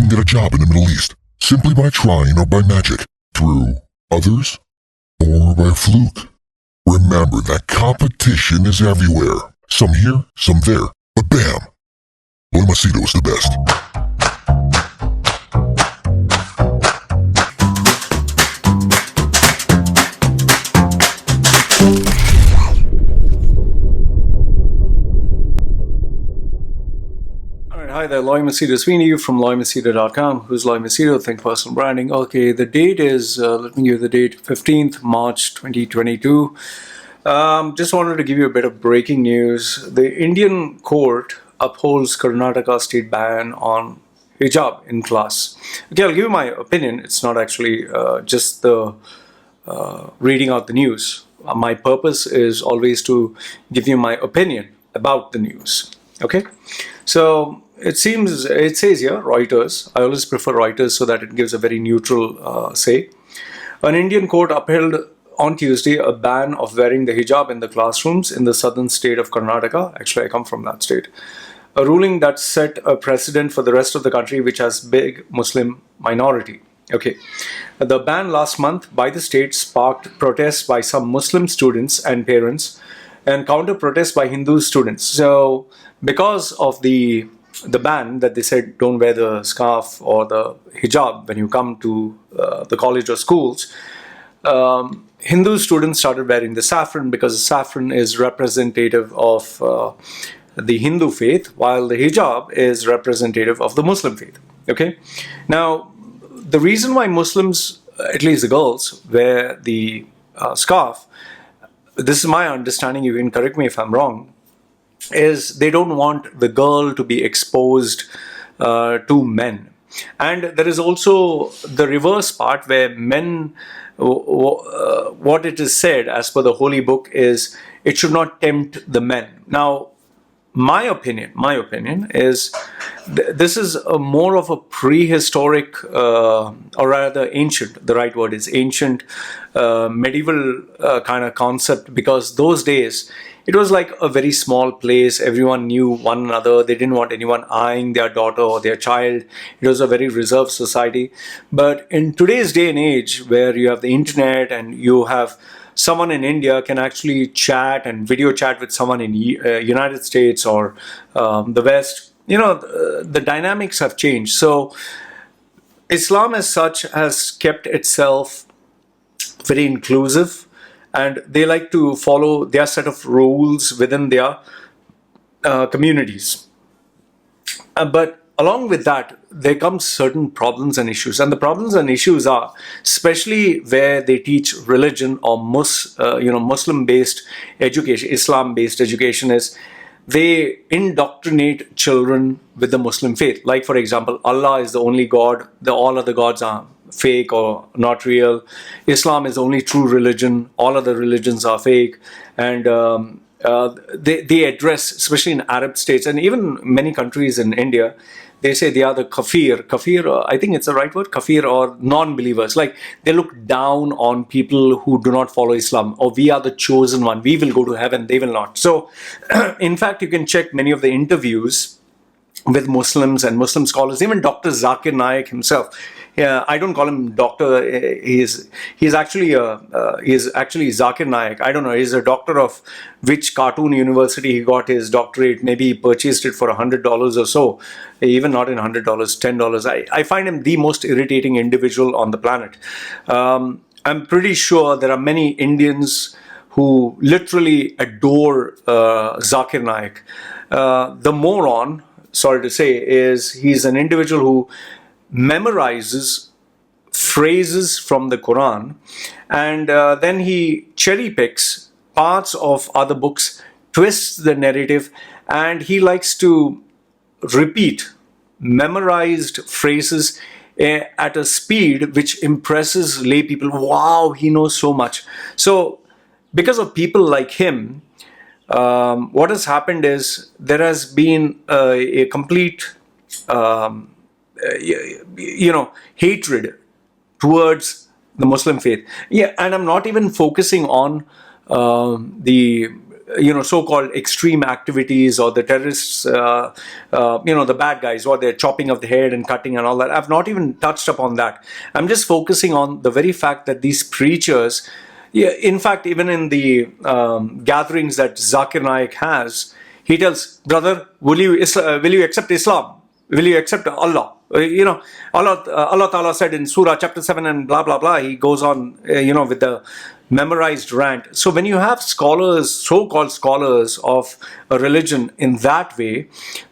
can get a job in the Middle East simply by trying or by magic, through others or by a fluke. Remember that competition is everywhere. Some here, some there, but bam! Machedo is the best. Hi there, Machedo Sweeney from LawMachedo.com. Who's Machedo? Think Personal Branding. Okay, the date is, let me give you the date, 15th March 2022. Just wanted to give you a bit of breaking news. The Indian court upholds Karnataka state ban on hijab in class. Okay, I'll give you my opinion. It's not actually just the reading out the news. My purpose is always to give you my opinion about the news. Okay, so it says here, Reuters. I always prefer Reuters so that it gives a very neutral say. An Indian court upheld on Tuesday a ban of wearing the hijab in the classrooms in the southern state of Karnataka. Actually, I come from that state. A ruling that set a precedent for the rest of the country, which has big Muslim minority. Okay. The ban last month by the state sparked protests by some Muslim students and parents and counter protests by Hindu students. So because of the ban that they said don't wear the scarf or the hijab when you come to the college or schools, Hindu students started wearing the saffron because the saffron is representative of the Hindu faith, while the hijab is representative of the Muslim faith. Okay, now the reason why Muslims, at least the girls, wear the scarf, this is my understanding, you can correct me if I'm wrong, is they don't want the girl to be exposed to men. And there is also the reverse part where men, what it is said as per the holy book is it should not tempt the men. Now, my opinion is this is more of a prehistoric or rather ancient, the right word is ancient, medieval kind of concept, because those days it was like a very small place. Everyone knew one another. They didn't want anyone eyeing their daughter or their child. It was a very reserved society. But in today's day and age, where you have the internet and you have someone in India can actually chat and video chat with someone in United States or the West, the dynamics have changed. So Islam as such has kept itself very inclusive, and they like to follow their set of rules within their communities. But along with that, there comes certain problems and issues. And the problems and issues are, especially where they teach religion or Muslim-based education, Islam-based education, is they indoctrinate children with the Muslim faith. Like, for example, Allah is the only God. All other gods are fake or not real. Islam is the only true religion. All other religions are fake. And they address, especially in Arab states and even many countries in India, they say they are the kafir, I think it's the right word, kafir, or non-believers. Like, they look down on people who do not follow Islam, or we are the chosen one, we will go to heaven, they will not. So, in fact, you can check many of the interviews with Muslims and Muslim scholars, even Dr. Zakir Naik himself. Yeah, I don't call him doctor. He's actually Zakir Naik. I don't know. He's a doctor of which cartoon university he got his doctorate. Maybe he purchased it for $100 or so. Even not in $100, $10. I find him the most irritating individual on the planet. I'm pretty sure there are many Indians who literally adore Zakir Naik. The moron, sorry to say, is he's an individual who memorizes phrases from the Quran, and then he cherry picks parts of other books, twists the narrative, and he likes to repeat memorized phrases at a speed which impresses lay people. Wow, he knows so much. So because of people like him, what has happened is there has been a complete hatred towards the Muslim faith. Yeah, and I'm not even focusing on the so-called extreme activities or the terrorists, the bad guys, or they're chopping of the head and cutting and all that. I've not even touched upon that. I'm just focusing on the very fact that these preachers, in fact, even in the gatherings that Zakir Naik has, he tells, brother, will you accept Islam? Will you accept Allah? Allah Ta'ala said in Surah chapter 7 and blah, blah, blah. He goes on, with the memorized rant. So when you have scholars, so-called scholars of a religion in that way,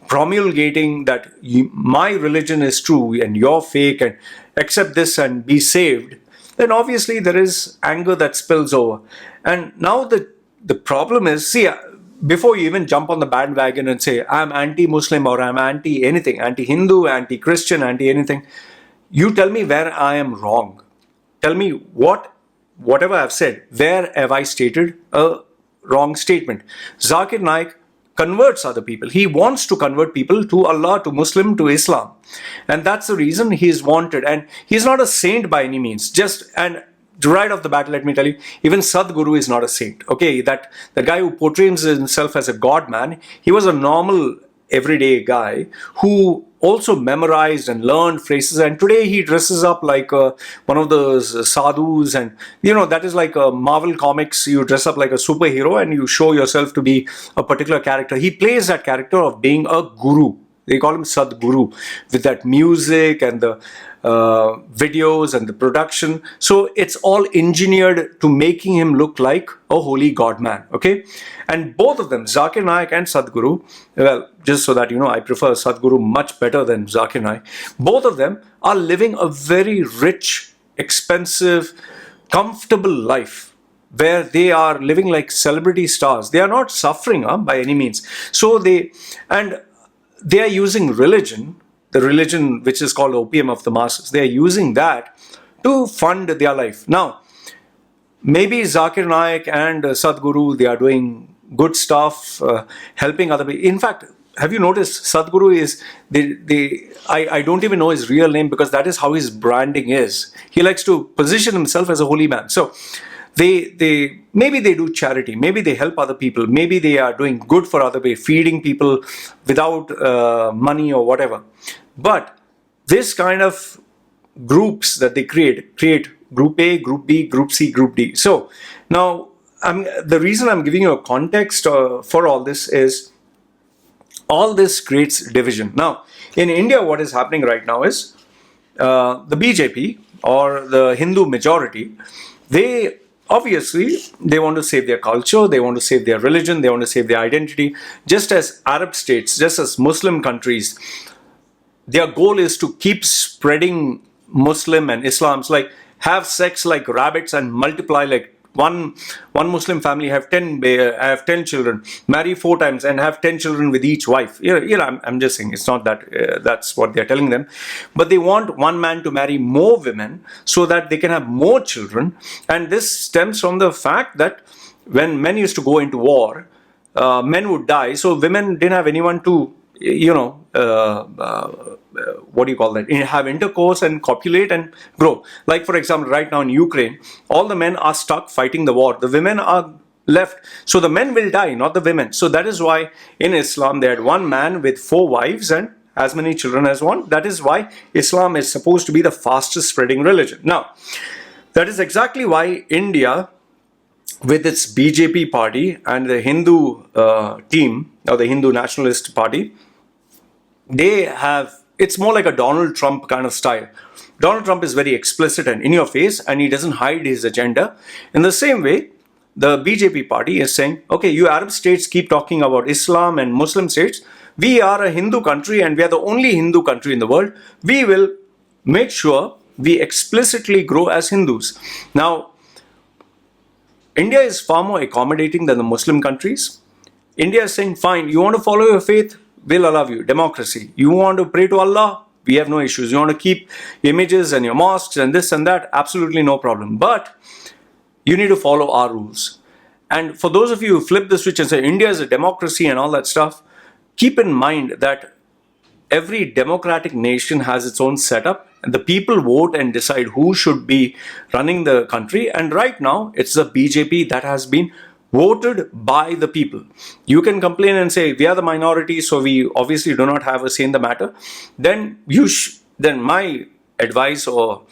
promulgating that my religion is true and you're fake and accept this and be saved, then obviously there is anger that spills over. And now the problem is, see, before you even jump on the bandwagon and say, I'm anti-Muslim or I'm anti-anything, anti-Hindu, anti-Christian, anti-anything, you tell me where I am wrong. Tell me whatever I've said, where have I stated a wrong statement? Zakir Naik converts other people. He wants to convert people to Allah, to Muslim, to Islam. And that's the reason he is wanted. And he's not a saint by any means. Right off the bat, let me tell you, even Sadhguru is not a saint. Okay, that the guy who portrays himself as a god man, he was a normal, everyday guy who also memorized and learned phrases. And today he dresses up like one of those sadhus. And, that is like a Marvel comics. You dress up like a superhero and you show yourself to be a particular character. He plays that character of being a guru. They call him Sadhguru, with that music and the videos and the production. So it's all engineered to making him look like a holy god man. Okay, and both of them, Zakir Naik and Sadhguru, well, just so that I prefer Sadhguru much better than Zakir Naik. Both of them are living a very rich, expensive, comfortable life, where they are living like celebrity stars. They are not suffering by any means. So they are using religion, the religion which is called opium of the masses. They are using that to fund their life. Now, maybe Zakir Naik and Sadhguru, they are doing good stuff, helping other people. In fact, have you noticed Sadhguru is, I don't even know his real name because that is how his branding is. He likes to position himself as a holy man. So, maybe they do charity, maybe they help other people, maybe they are doing good for other people, feeding people without money or whatever. But this kind of groups that they create group A, group B, group C, group D. So now the reason I'm giving you a context for all this is all this creates division. Now in India, what is happening right now is the BJP or the Hindu majority, they obviously, they want to save their culture, they want to save their religion, they want to save their identity. Just as Arab states, just as Muslim countries, their goal is to keep spreading Muslim and Islam's, like have sex like rabbits and multiply like one Muslim family have 10 children, marry 4 times and have 10 children with each wife. I'm just saying, it's not that that's what they're telling them, but they want one man to marry more women so that they can have more children. And this stems from the fact that when men used to go into war, men would die, so women didn't have anyone to have intercourse and copulate and grow. Like for example, right now in Ukraine, all the men are stuck fighting the war. The women are left. So the men will die, not the women. So that is why in Islam, they had one man with 4 wives and as many children as one. That is why Islam is supposed to be the fastest spreading religion. Now, that is exactly why India, with its BJP party and the Hindu team, or the Hindu nationalist party, it's more like a Donald Trump kind of style. Donald Trump is very explicit and in your face, and he doesn't hide his agenda. In the same way, the BJP party is saying, okay, you Arab states keep talking about Islam and Muslim states. We are a Hindu country and we are the only Hindu country in the world. We will make sure we explicitly grow as Hindus. Now, India is far more accommodating than the Muslim countries. India is saying, fine, you want to follow your faith? We'll allow you. Democracy. You want to pray to Allah? We have no issues. You want to keep images and your mosques and this and that? Absolutely no problem. But you need to follow our rules. And for those of you who flip the switch and say India is a democracy and all that stuff, keep in mind that every democratic nation has its own setup, and the people vote and decide who should be running the country. And right now, it's the BJP that has been voted by the people. You can complain and say, we are the minority, so we obviously do not have a say in the matter. Then then my advice or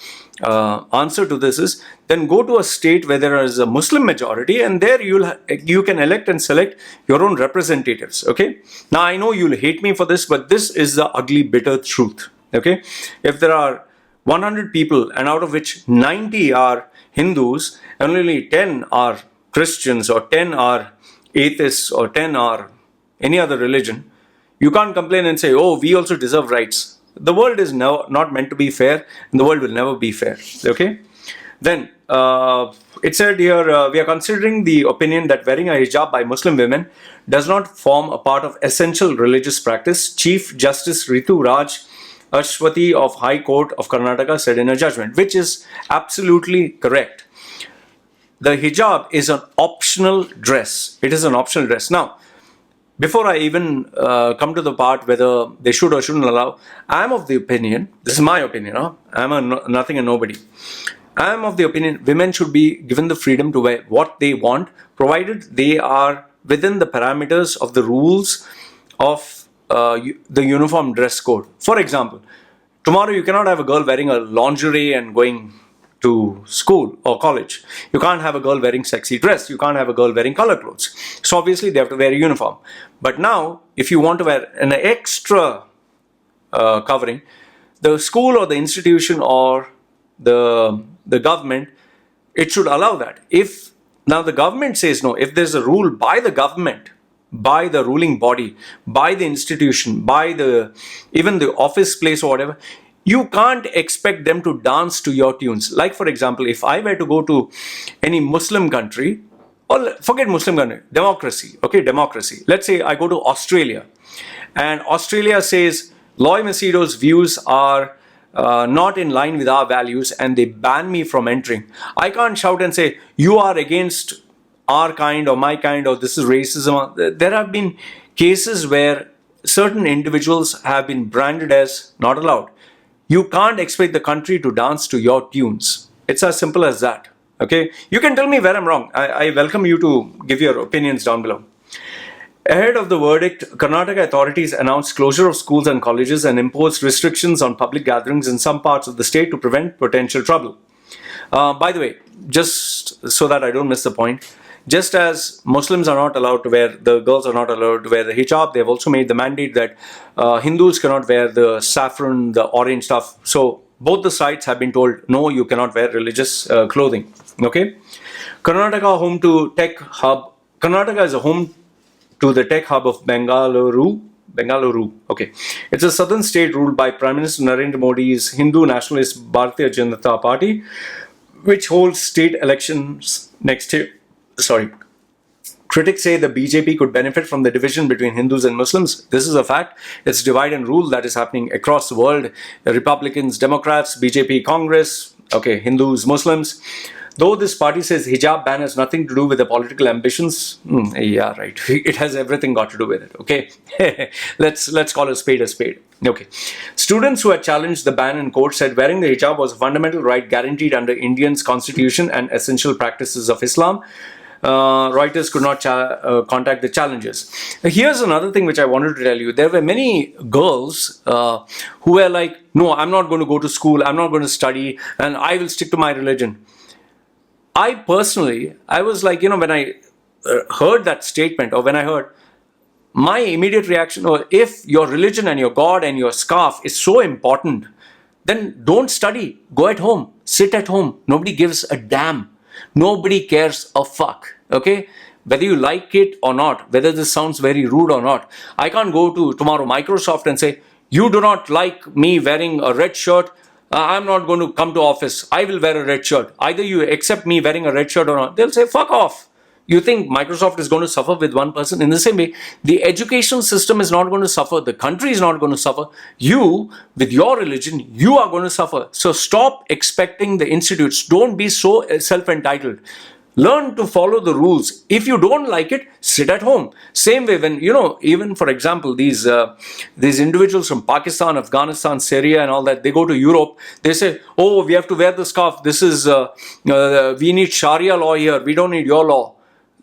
answer to this is, then go to a state where there is a Muslim majority, and there you can elect and select your own representatives. Okay. Now I know you'll hate me for this, but this is the ugly, bitter truth. Okay. If there are 100 people, and out of which 90 are Hindus, and only 10 are Christians, or 10 are atheists, or 10 are any other religion, you can't complain and say, oh, we also deserve rights. The world is not meant to be fair, and the world will never be fair. Okay? Then, it said here, we are considering the opinion that wearing a hijab by Muslim women does not form a part of essential religious practice, Chief Justice Ritu Raj Awasthi of High Court of Karnataka said in a judgment, which is absolutely correct. The hijab is an optional dress. It is an optional dress. Now, before I even come to the part whether they should or shouldn't allow, I am of the opinion, this is my opinion, I am nothing and nobody. I am of the opinion women should be given the freedom to wear what they want, provided they are within the parameters of the rules of the uniform dress code. For example, tomorrow you cannot have a girl wearing a lingerie and going to school or college. You can't have a girl wearing sexy dress. You can't have a girl wearing color clothes. So obviously they have to wear a uniform. But now, if you want to wear an extra covering, the school or the institution or the government, it should allow that. If now the government says no, if there's a rule by the government, by the ruling body, by the institution, by even the office place or whatever, you can't expect them to dance to your tunes. Like, for example, if I were to go to any Muslim country, or forget Muslim country, democracy, okay, democracy. Let's say I go to Australia, and Australia says Loy Machedo's views are not in line with our values, and they ban me from entering. I can't shout and say, you are against our kind or my kind, or this is racism. There have been cases where certain individuals have been branded as not allowed. You can't expect the country to dance to your tunes. It's as simple as that. Okay? You can tell me where I'm wrong. I welcome you to give your opinions down below. Ahead of the verdict, Karnataka authorities announced closure of schools and colleges and imposed restrictions on public gatherings in some parts of the state to prevent potential trouble. By the way, just so that I don't miss the point, just as Muslims are not allowed to wear, the girls are not allowed to wear the hijab, they've also made the mandate that Hindus cannot wear the saffron, the orange stuff. So both the sides have been told, no, you cannot wear religious clothing. Okay? Karnataka home to tech hub. Karnataka is a home to the tech hub of Bengaluru. Okay. It's a southern state ruled by Prime Minister Narendra Modi's Hindu nationalist Bharatiya Janata Party, which holds state elections next year. Critics say the BJP could benefit from the division between Hindus and Muslims. This is a fact. It's divide and rule that is happening across the world. Republicans, Democrats, BJP, Congress, okay, Hindus, Muslims. Though this party says hijab ban has nothing to do with the political ambitions, yeah, right. It has everything got to do with it. Okay, let's call a spade a spade. Okay, students who had challenged the ban in court said wearing the hijab was a fundamental right guaranteed under Indian's constitution and essential practices of Islam. Reuters could not contact the challengers. Here's another thing which I wanted to tell you. There were many girls who were like, no, I'm not going to go to school, I'm not going to study, and I will stick to my religion. I personally, I was like, when I heard that statement, or when I heard, my immediate reaction was, if your religion and your God and your scarf is so important, then don't study. Go at home. Sit at home. Nobody gives a damn. Nobody cares a fuck. Okay? Whether you like it or not, whether this sounds very rude or not, I can't go to tomorrow Microsoft and say, you do not like me wearing a red shirt, I'm not going to come to office. I will wear a red shirt. Either you accept me wearing a red shirt or not. They'll say, fuck off. You think Microsoft is going to suffer with one person? In the same way, the education system is not going to suffer. The country is not going to suffer. You, with your religion, you are going to suffer. So stop expecting the institutes. Don't be so self-entitled. Learn to follow the rules. If you don't like it, sit at home. Same way when, even for example, these individuals from Pakistan, Afghanistan, Syria and all that, they go to Europe, they say, oh, we have to wear the scarf. This is, we need Sharia law here. We don't need your law.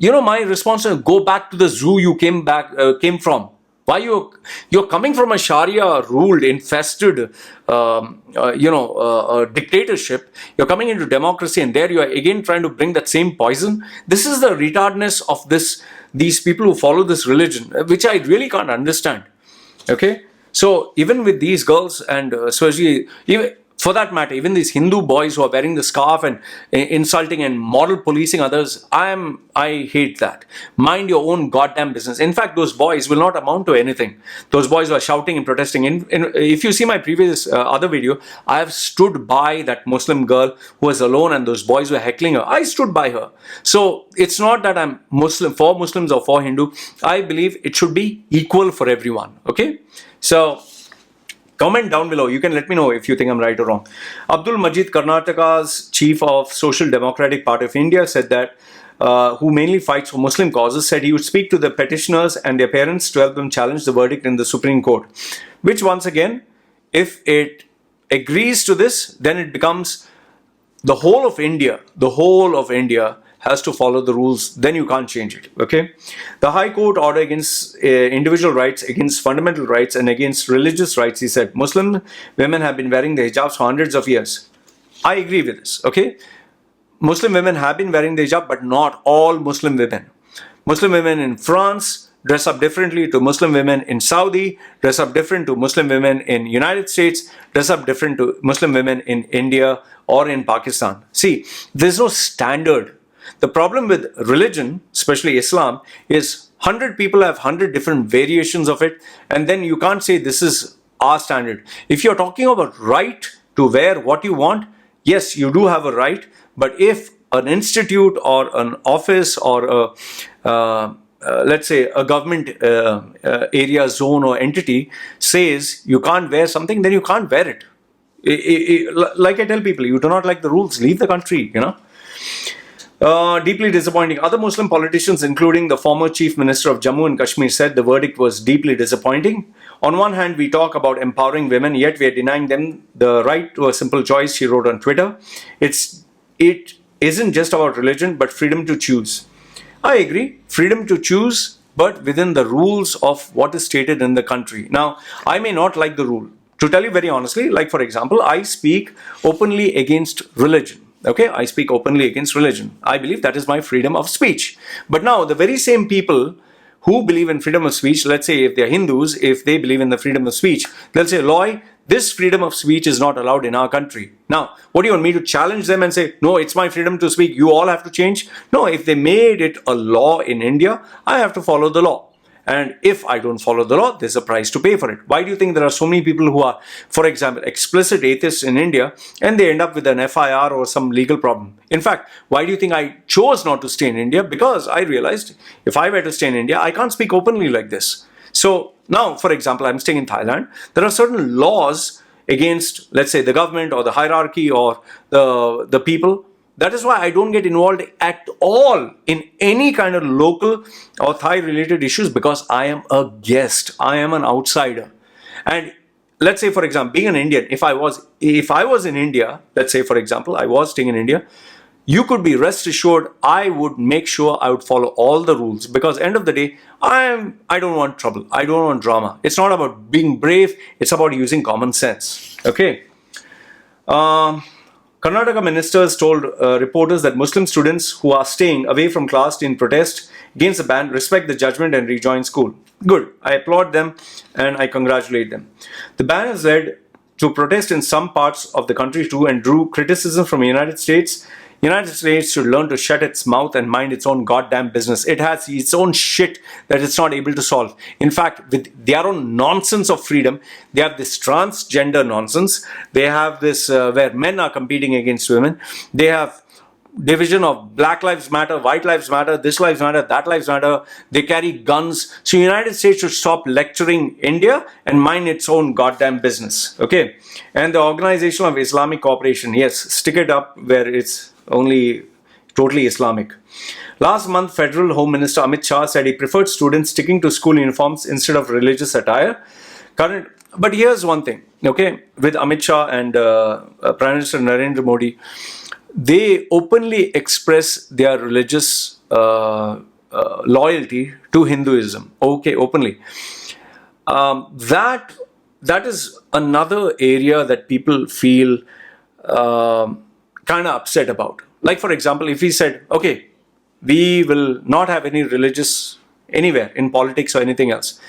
my response is, go back to the zoo you came from. Why you're coming from a Sharia ruled, infested, dictatorship? You're coming into democracy, and there you are again trying to bring that same poison. This is the retardedness of these people who follow this religion, which I really can't understand. Okay, so even with these girls, and especially even for that matter, even these Hindu boys who are wearing the scarf and insulting and moral policing others, I hate that. Mind your own goddamn business. In fact, those boys will not amount to anything. Those boys who are shouting and protesting. If you see my previous other video, I have stood by that Muslim girl who was alone, and those boys were heckling her. I stood by her. So it's not that I'm Muslim for Muslims or for Hindu. I believe it should be equal for everyone. Okay, so comment down below. You can let me know if you think I'm right or wrong. Abdul Majid, Karnataka's chief of Social Democratic Party of India, said that, who mainly fights for Muslim causes, said he would speak to the petitioners and their parents to help them challenge the verdict in the Supreme Court. Which, once again, if it agrees to this, then it becomes the whole of India has to follow the rules, then you can't change it. Okay, the High Court order against individual rights, against fundamental rights, and against religious rights, he said. Muslim women have been wearing the hijabs for hundreds of years. I agree with this. Okay, Muslim women have been wearing the hijab, but not all Muslim women. Muslim women in France dress up differently to Muslim women in Saudi, dress up different to Muslim women in United States, dress up different to Muslim women in India or in Pakistan. See, there's no standard. The problem with religion, especially Islam, is 100 people have 100 different variations of it, and then you can't say this is our standard. If you're talking about right to wear what you want, yes, you do have a right, but if an institute or an office or let's say a government area, zone or entity says you can't wear something, then you can't wear it. Like I tell people, you do not like the rules, leave the country, Deeply disappointing. Other Muslim politicians, including the former Chief Minister of Jammu and Kashmir, said the verdict was deeply disappointing. On one hand, we talk about empowering women, yet we are denying them the right to a simple choice, she wrote on Twitter. It isn't just about religion, but freedom to choose. I agree, freedom to choose, but within the rules of what is stated in the country. Now, I may not like the rule. To tell you very honestly, like for example, I speak openly against religion. Okay, I speak openly against religion. I believe that is my freedom of speech. But now, the very same people who believe in freedom of speech, let's say if they're Hindus, if they believe in the freedom of speech, they'll say, Loy, this freedom of speech is not allowed in our country. Now, what do you want me to challenge them and say, no, it's my freedom to speak, you all have to change? No, if they made it a law in India, I have to follow the law. And if I don't follow the law, there's a price to pay for it. Why do you think there are so many people who are, for example, explicit atheists in India, and they end up with an FIR or some legal problem? In fact, why do you think I chose not to stay in India? Because I realized if I were to stay in India, I can't speak openly like this. So now, for example, I'm staying in Thailand. There are certain laws against, let's say, the government or the hierarchy or the people. That is why I don't get involved at all in any kind of local or Thai related issues, because I am a guest. I am an outsider. And let's say, for example, being an Indian, if I was in India, let's say, for example, I was staying in India, you could be rest assured I would make sure I would follow all the rules, because end of the day, I don't want trouble. I don't want drama. It's not about being brave. It's about using common sense. Okay. Karnataka ministers told reporters that Muslim students who are staying away from class in protest against the ban respect the judgment and rejoin school. Good. I applaud them and I congratulate them. The ban has led to protest in some parts of the country too, and drew criticism from the United States. United States should learn to shut its mouth and mind its own goddamn business. It has its own shit that it's not able to solve. In fact, with their own nonsense of freedom, they have this transgender nonsense. They have this where men are competing against women. They have division of Black Lives Matter, White Lives Matter, this Lives Matter, that Lives Matter. They carry guns. So the United States should stop lecturing India and mind its own goddamn business. Okay. And the Organization of Islamic Cooperation, yes, stick it up where it's only totally Islamic. Last month, Federal Home Minister Amit Shah said he preferred students sticking to school uniforms instead of religious attire. But here's one thing, okay, with Amit Shah and Prime Minister Narendra Modi, they openly express their religious loyalty to Hinduism, okay, openly. That is another area that people feel kind of upset about. Like, for example, if he said, okay, we will not have any religious anywhere in politics or anything else.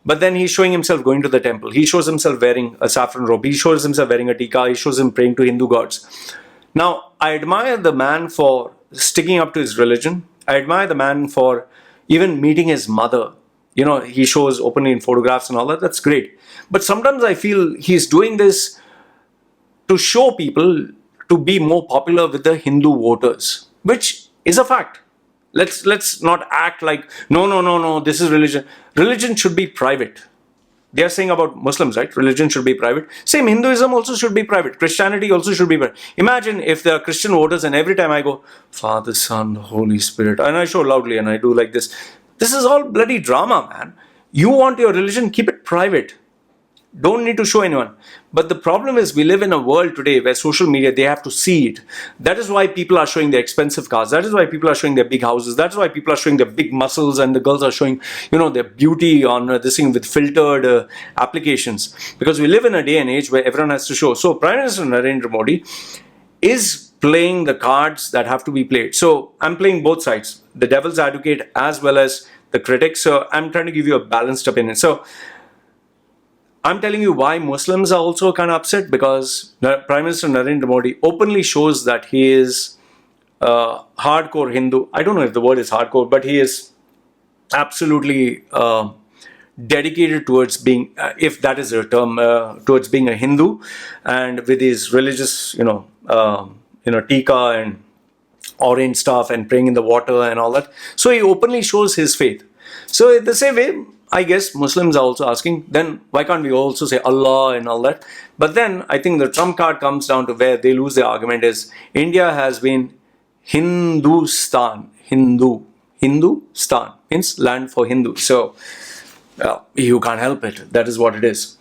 But then he's showing himself going to the temple. He shows himself wearing a saffron robe. He shows himself wearing a tikka. He shows him praying to Hindu gods. Now, I admire the man for sticking up to his religion. I admire the man for even meeting his mother. You know, he shows openly in photographs and all that. That's great. But sometimes I feel he's doing this to show people to be more popular with the Hindu voters, which is a fact. Let's not act like, no, this is religion. Religion should be private. They are saying about Muslims, right? Religion should be private. Same, Hinduism also should be private. Christianity also should be private. Imagine if there are Christian voters and every time I go, Father, Son, Holy Spirit, and I show loudly and I do like this. This is all bloody drama, man. You want your religion, keep it private. Don't need to show anyone. But the problem is we live in a world today where social media, they have to see it. That is why people are showing their expensive cars. That is why people are showing their big houses. That's why people are showing their big muscles and the girls are showing, their beauty on this thing with filtered applications. Because we live in a day and age where everyone has to show. So Prime Minister Narendra Modi is playing the cards that have to be played. So I'm playing both sides, the devil's advocate as well as the critic. So I'm trying to give you a balanced opinion. So I'm telling you why Muslims are also kind of upset, because Prime Minister Narendra Modi openly shows that he is hardcore Hindu. I don't know if the word is hardcore, but he is absolutely dedicated towards being, if that is a term, towards being a Hindu, and with his religious, tikka and orange stuff and praying in the water and all that. So he openly shows his faith. So in the same way, I guess Muslims are also asking, then why can't we also say Allah and all that? But then I think the trump card comes down to where they lose their argument is India has been Hindustan. Hindustan means land for Hindus. So you can't help it. That is what it is.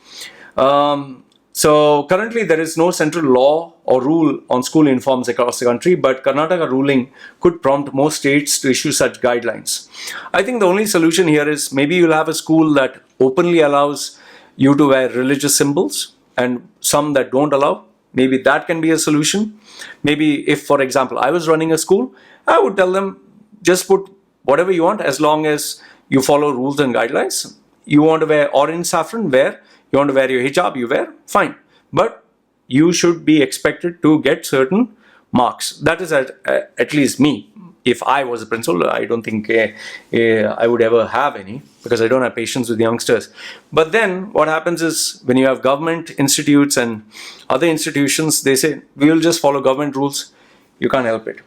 So currently there is no central law or rule on school uniforms across the country, but Karnataka ruling could prompt most states to issue such guidelines. I think the only solution here is maybe you'll have a school that openly allows you to wear religious symbols and some that don't allow. Maybe that can be a solution. Maybe if, for example, I was running a school, I would tell them just put whatever you want as long as you follow rules and guidelines. You want to wear orange saffron, wear. You want to wear your hijab, you wear, fine. But you should be expected to get certain marks. That is at least me. If I was a principal, I don't think I would ever have any, because I don't have patience with youngsters. But then what happens is when you have government institutes and other institutions, they say, we will just follow government rules. You can't help it.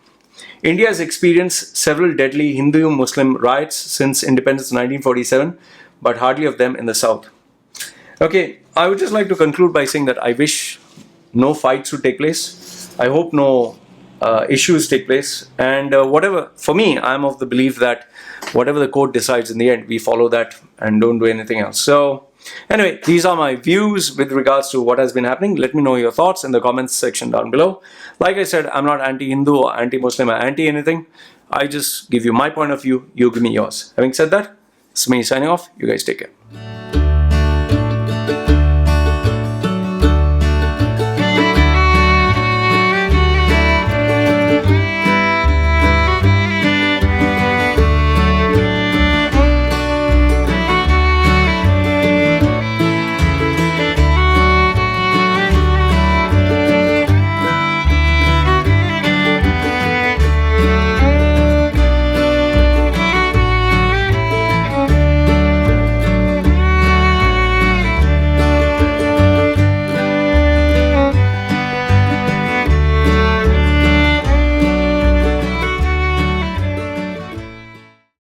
India has experienced several deadly Hindu-Muslim riots since independence in 1947, but hardly of them in the south. Okay, I would just like to conclude by saying that I wish no fights would take place. I hope no issues take place. And whatever, for me, I'm of the belief that whatever the court decides in the end, we follow that and don't do anything else. So anyway, these are my views with regards to what has been happening. Let me know your thoughts in the comments section down below. Like I said, I'm not anti-Hindu or anti-Muslim or anti-anything. I just give you my point of view. You give me yours. Having said that, it's me signing off. You guys take care.